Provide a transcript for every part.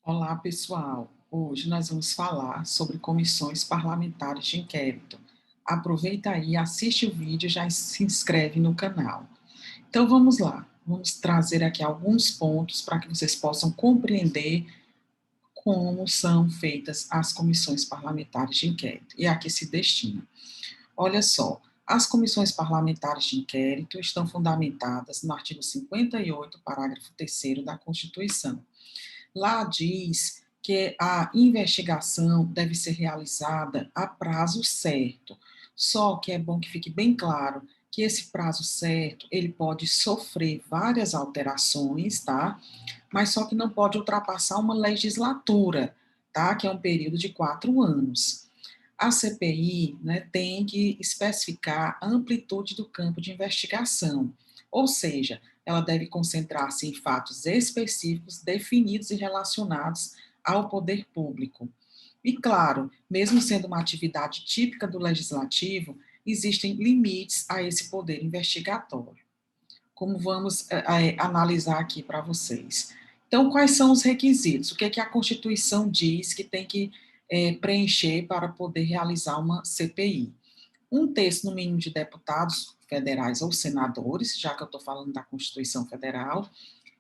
Olá, pessoal. Hoje nós vamos falar sobre comissões parlamentares de inquérito. Aproveita aí, assiste o vídeo e já se inscreve no canal. Então vamos lá. Vamos trazer aqui alguns pontos para que vocês possam compreender como são feitas as comissões parlamentares de inquérito e a que se destina. Olha só, as comissões parlamentares de inquérito estão fundamentadas no artigo 58, parágrafo 3º da Constituição. Lá diz que a investigação deve ser realizada a prazo certo. Só que é bom que fique bem claro que esse prazo certo, ele pode sofrer várias alterações, tá? Mas só que não pode ultrapassar uma legislatura, tá? Que é um período de 4 anos. A CPI, né, tem que especificar a amplitude do campo de investigação, ou seja, ela deve concentrar-se em fatos específicos, definidos e relacionados ao poder público. E, claro, mesmo sendo uma atividade típica do legislativo, existem limites a esse poder investigatório. Como vamos analisar aqui para vocês. Então, quais são os requisitos? O que é que a Constituição diz que tem que preencher para poder realizar uma CPI? Um terço, no mínimo, de deputados federais ou senadores, já que eu estou falando da Constituição Federal.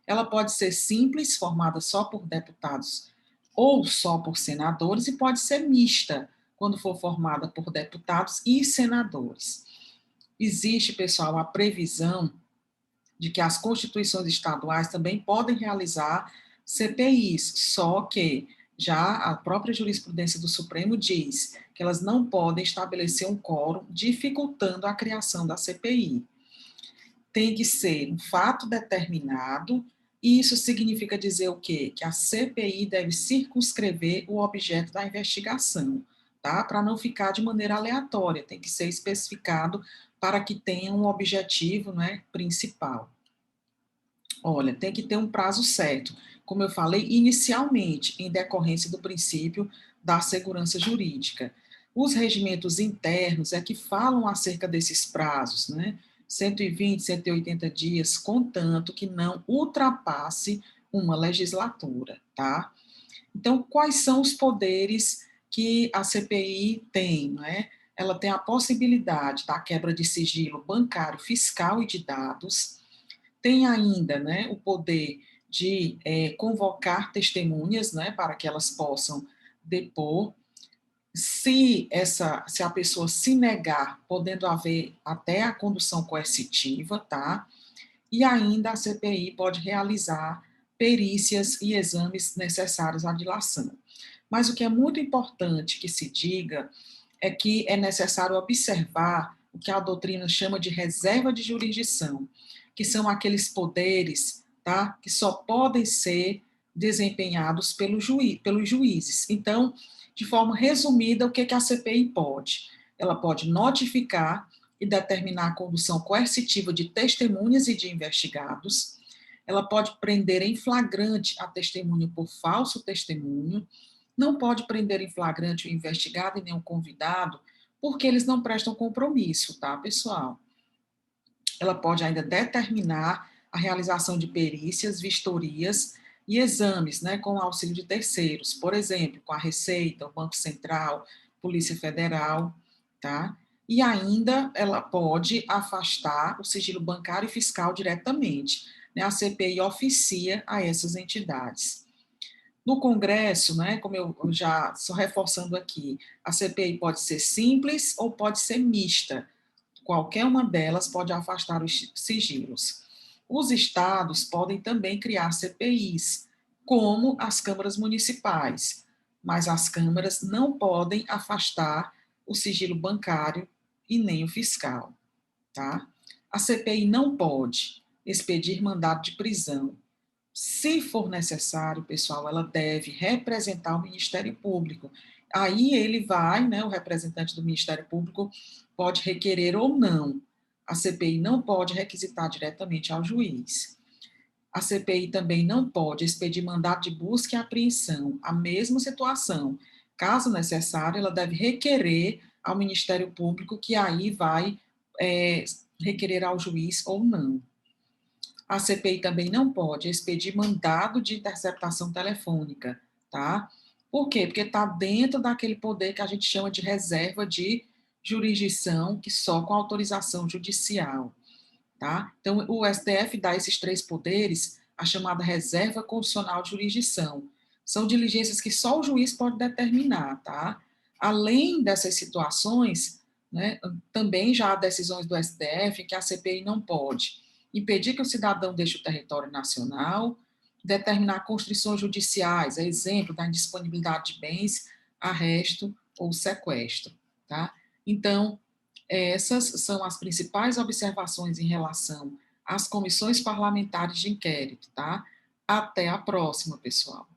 Ela pode ser simples, formada só por deputados ou só por senadores, e pode ser mista, quando for formada por deputados e senadores. Existe, pessoal, a previsão de que as constituições estaduais também podem realizar CPIs, só que já a própria jurisprudência do Supremo diz que elas não podem estabelecer um quórum, dificultando a criação da CPI. Tem que ser um fato determinado, e isso significa dizer o quê? Que a CPI deve circunscrever o objeto da investigação, tá? Para não ficar de maneira aleatória, tem que ser especificado para que tenha um objetivo, né, principal. Olha, tem que ter um prazo certo, como eu falei inicialmente, em decorrência do princípio da segurança jurídica. Os regimentos internos é que falam acerca desses prazos, né? 120, 180 dias, contanto que não ultrapasse uma legislatura, tá? Então, quais são os poderes que a CPI tem, né? Ela tem a possibilidade da quebra de sigilo bancário, fiscal e de dados, tem ainda, né, o poder de convocar testemunhas, né, para que elas possam depor. Se a pessoa se negar, podendo haver até a condução coercitiva, tá? E ainda a CPI pode realizar perícias e exames necessários à dilação. Mas o que é muito importante que se diga é que é necessário observar o que a doutrina chama de reserva de jurisdição, que são aqueles poderes, tá, que só podem ser desempenhados pelos juízes. Então, de forma resumida, o que, que a CPI pode? Ela pode notificar e determinar a condução coercitiva de testemunhas e de investigados. Ela pode prender em flagrante a testemunha por falso testemunho. Não pode prender em flagrante o investigado e nem o convidado, porque eles não prestam compromisso, tá, pessoal? Ela pode ainda determinar a realização de perícias, vistorias e exames, né, com o auxílio de terceiros, por exemplo, com a Receita, o Banco Central, Polícia Federal, tá? E ainda ela pode afastar o sigilo bancário e fiscal diretamente, né? A CPI oficia a essas entidades. No Congresso, né, como eu já estou reforçando aqui, a CPI pode ser simples ou pode ser mista. Qualquer uma delas pode afastar os sigilos. Os estados podem também criar CPIs, como as câmaras municipais, mas as câmaras não podem afastar o sigilo bancário e nem o fiscal, tá? A CPI não pode expedir mandado de prisão. Se for necessário, pessoal, ela deve representar o Ministério Público. Aí ele vai, né, o representante do Ministério Público pode requerer ou não. A CPI não pode requisitar diretamente ao juiz. A CPI também não pode expedir mandado de busca e apreensão. A mesma situação. Caso necessário, ela deve requerer ao Ministério Público, que aí vai requerer ao juiz ou não. A CPI também não pode expedir mandado de interceptação telefônica. tá? Por quê? Porque está dentro daquele poder que a gente chama de reserva de jurisdição, que só com autorização judicial, tá? Então, o STF dá esses três poderes, a chamada reserva constitucional de jurisdição. São diligências que só o juiz pode determinar, tá? Além dessas situações, né, também já há decisões do STF que a CPI não pode impedir que o cidadão deixe o território nacional, determinar constrições judiciais, a exemplo da indisponibilidade de bens, arresto ou sequestro, tá? Então, essas são as principais observações em relação às comissões parlamentares de inquérito, tá? Até a próxima, pessoal.